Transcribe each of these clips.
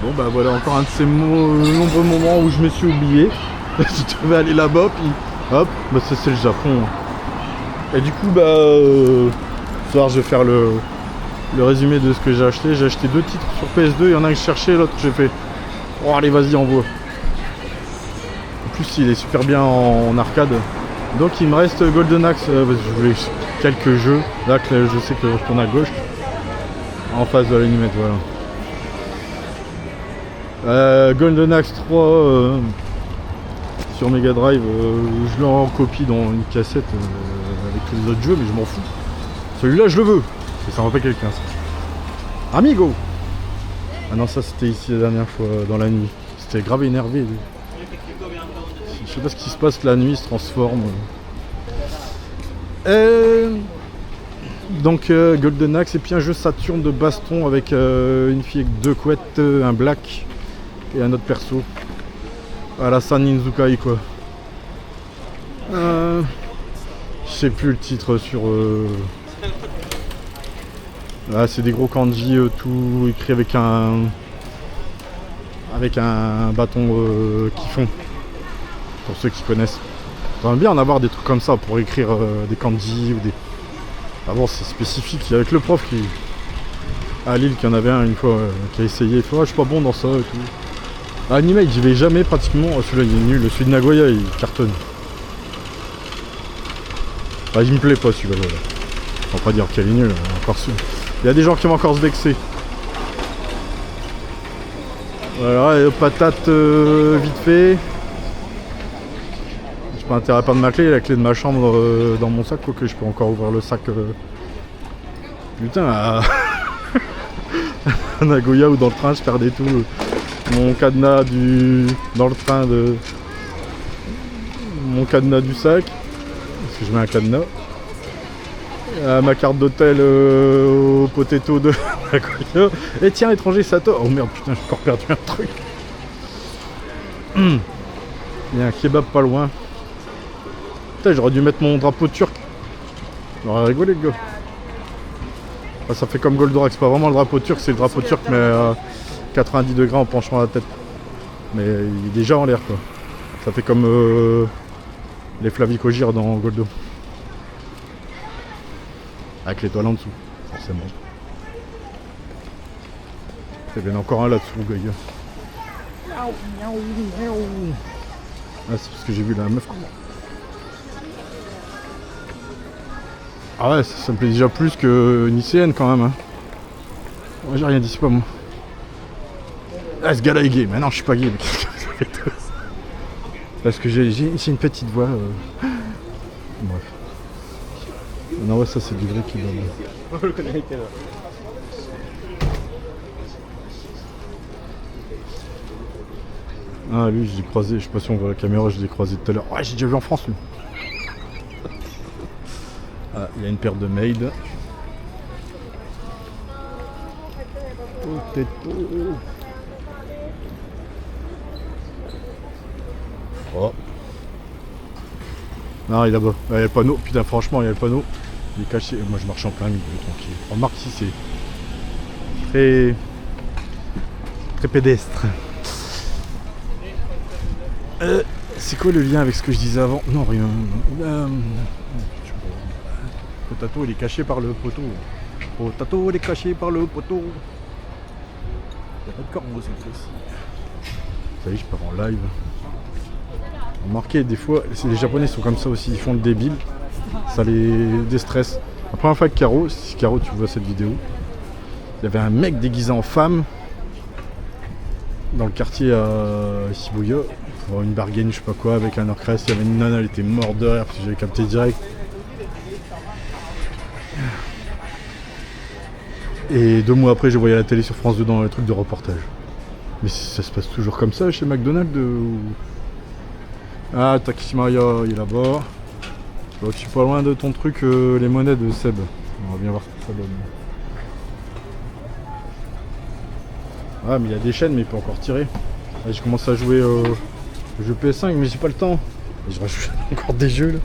Bon bah voilà, encore un de ces nombreux moments où je me suis oublié. Je devais aller là-bas, puis hop, bah ça c'est le Japon. Et du coup ce soir je vais faire le résumé de ce que j'ai acheté. J'ai acheté 2 titres sur PS2, il y en a un que je cherchais, l'autre j'ai fait oh allez vas-y envoie. En plus il est super bien en arcade. Donc il me reste Golden Axe, je voulais quelques jeux. Là je sais que je retourne à gauche. En face de l'animètre, voilà. Golden Axe 3 sur Mega Drive, je l'ai en copie dans une cassette avec tous les autres jeux, mais je m'en fous. Celui-là je le veux. Ça me rappelle quelqu'un ça. Amigo. Ah non, ça c'était ici la dernière fois dans la nuit. C'était grave énervé. Je sais pas ce qui se passe la nuit, il se transforme. Donc Golden Axe et puis un jeu Saturn de baston avec une fille avec 2 couettes, un black et un autre perso. À la San Ninzukai quoi. Je sais plus le titre sur... Ah, c'est des gros kanji tout écrit avec un bâton qui fond. Pour ceux qui connaissent. J'aimerais bien en avoir des trucs comme ça pour écrire des kanji ou des... Ah bon, c'est spécifique. Il y a avec le prof qui... à Lille qui en avait un une fois qui a essayé. Il fait, je suis pas bon dans ça et tout. Animate, j'y vais jamais pratiquement. Celui-là il est nul. Celui de Nagoya il cartonne. Il me plaît pas celui-là. Voilà. On va pas dire qu'il est nul. Encore celui. Il y a des gens qui vont encore se vexer. Voilà, et patate vite fait. J'ai pas intérêt à perdre ma clé, la clé de ma chambre dans mon sac, quoique je peux encore ouvrir le sac. Putain, à Nagoya ou dans le train, je perdais tout. Mon cadenas dans le train de... Mon cadenas du sac. Parce que je mets un cadenas. Ma carte d'hôtel au potato de Nagoya. Et tiens, étranger, ça toi. Oh merde, putain, j'ai encore perdu un truc. Il y a un kebab pas loin. Putain, j'aurais dû mettre mon drapeau turc. J'aurais rigolé, le gars. Ah, ça fait comme Goldorak, c'est pas vraiment le drapeau turc, c'est le drapeau turc, mais à 90 degrés en penchant la tête. Mais il est déjà en l'air, quoi. Ça fait comme les Flavicogir dans Goldo. Avec l'étoile en dessous, forcément. Il y en a encore un là-dessous, gars. Ah, c'est parce que j'ai vu la meuf. Ah ouais, ça me plaît déjà plus qu'une lycéenne quand même. Hein. Moi j'ai rien dit, c'est pas moi. Ah, ce gars-là est gay, mais non, je suis pas gay. Mais qu'est-ce que ça fait tout ? Parce que j'ai une petite voix. Bref. Non, ouais, ça c'est du vrai qui donne. On le connaît, Ah, lui, je l'ai croisé, je sais pas si on voit la caméra, je l'ai croisé tout à l'heure. Ouais, j'ai déjà vu en France, lui. Ah, il y a une paire de maid. Oh. Non, il est là-bas. Il y a le panneau. Putain, franchement, il y a le panneau. Il est caché. Moi, je marche en plein milieu, tranquille. Remarque si c'est très pédestre. C'est quoi le lien avec ce que je disais avant? Non, rien. Potato, il est caché par le poteau. Potato, il est caché par le poteau. Il n'y a pas de corbeau cette fois-ci. Vous savez, je pars en live. Remarquez, des fois, les Japonais sont comme ça aussi. Ils font le débile. Ça les déstresse. La première fois avec Caro, si Caro, tu vois cette vidéo, il y avait un mec déguisé en femme dans le quartier à Shibuya. Pour une bargaine, je sais pas quoi, avec un orchestre. Il y avait une nana, elle était morte de rire parce que j'avais capté direct. Et 2 mois après, je voyais à la télé sur France 2 dans le truc de reportage. Mais ça se passe toujours comme ça chez McDonald's Ah, Takishimaya, il est là-bas. Je suis pas loin de ton truc, les monnaies de Seb. On va bien voir ce que ça donne. Ah, mais il y a des chaînes, mais il peut encore tirer. Là, j'ai commencé à jouer au jeu PS5, mais j'ai pas le temps. Et je rajoute encore des jeux là.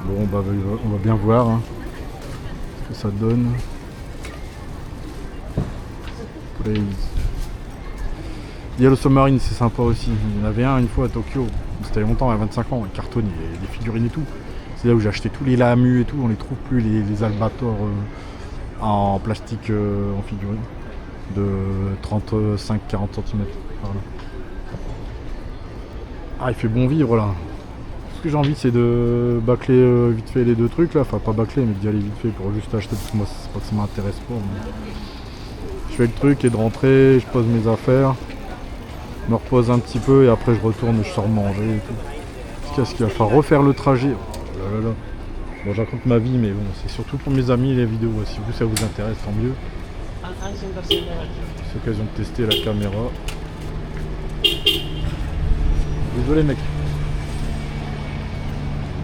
Bon, bah, on va bien voir hein, ce que ça donne. Place. Yellow Submarine, c'est sympa aussi. Il y en avait un une fois à Tokyo. C'était longtemps, à 25 ans, il cartonne, il y a des figurines et tout. C'est là où j'ai acheté tous les lamus et tout. On les trouve plus, les albators en plastique en figurine. De 35-40 cm. Voilà. Ah, il fait bon vivre là. Ce que j'ai envie, c'est de bâcler vite fait les deux trucs là. Enfin, pas bâcler, mais d'y aller vite fait pour juste acheter. Parce que moi, c'est pas que ça m'intéresse pas. Mais... Je fais le truc et de rentrer, je pose mes affaires. Je me repose un petit peu et après je retourne et je sors manger et tout. Qu'est-ce qu'il va falloir refaire le trajet? Oh là là là. Bon, je raconte ma vie, mais bon, c'est surtout pour mes amis les vidéos. Si vous, ça vous intéresse, tant mieux. C'est l'occasion de tester la caméra. Désolé mec.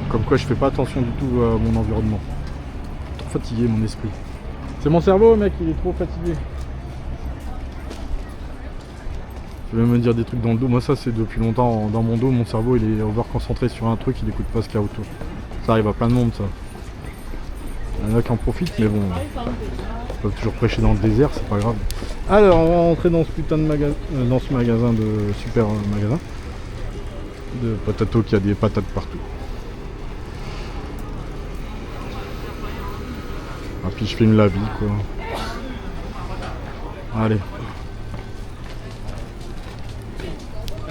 Comme quoi je fais pas attention du tout à mon environnement. Trop fatigué mon esprit. C'est mon cerveau mec, il est trop fatigué. Je vais me dire des trucs dans le dos. Moi ça c'est depuis longtemps dans mon dos, mon cerveau il est over concentré sur un truc, il écoute pas ce qu'il y a autour. Ça arrive à plein de monde ça. Il y en a qui en profitent mais bon. Ils peuvent toujours prêcher dans le désert, c'est pas grave. Alors on va rentrer dans ce putain de magasin, dans ce magasin de super magasin. De Potato qui a des patates partout. Ah, puis je filme la vie quoi. Allez.